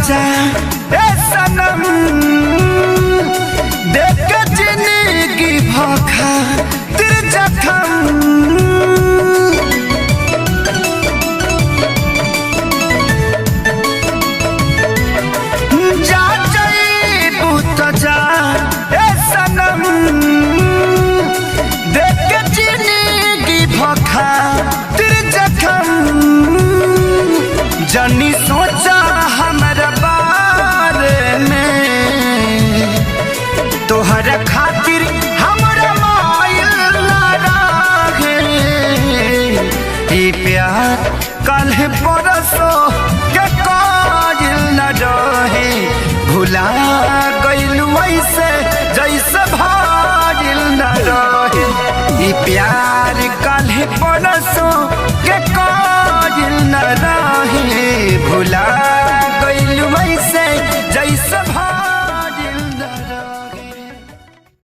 जा ए सनम देख के जिंदगी भोखा तेरे जख्म जा जाइबू तो जा ए सनम देख के जिंदगी भोखा तेरे जख्म जनी सोचा हमारा बारे में तोहर खातिर हमारा मायल लागे ई प्यार कल परसो के काजिल न रहे भुला गइल वैसे जैसे भाजिल न रहे ई प्यार कल परसो के काजिल न रहे भुला गइल वैसे जैसे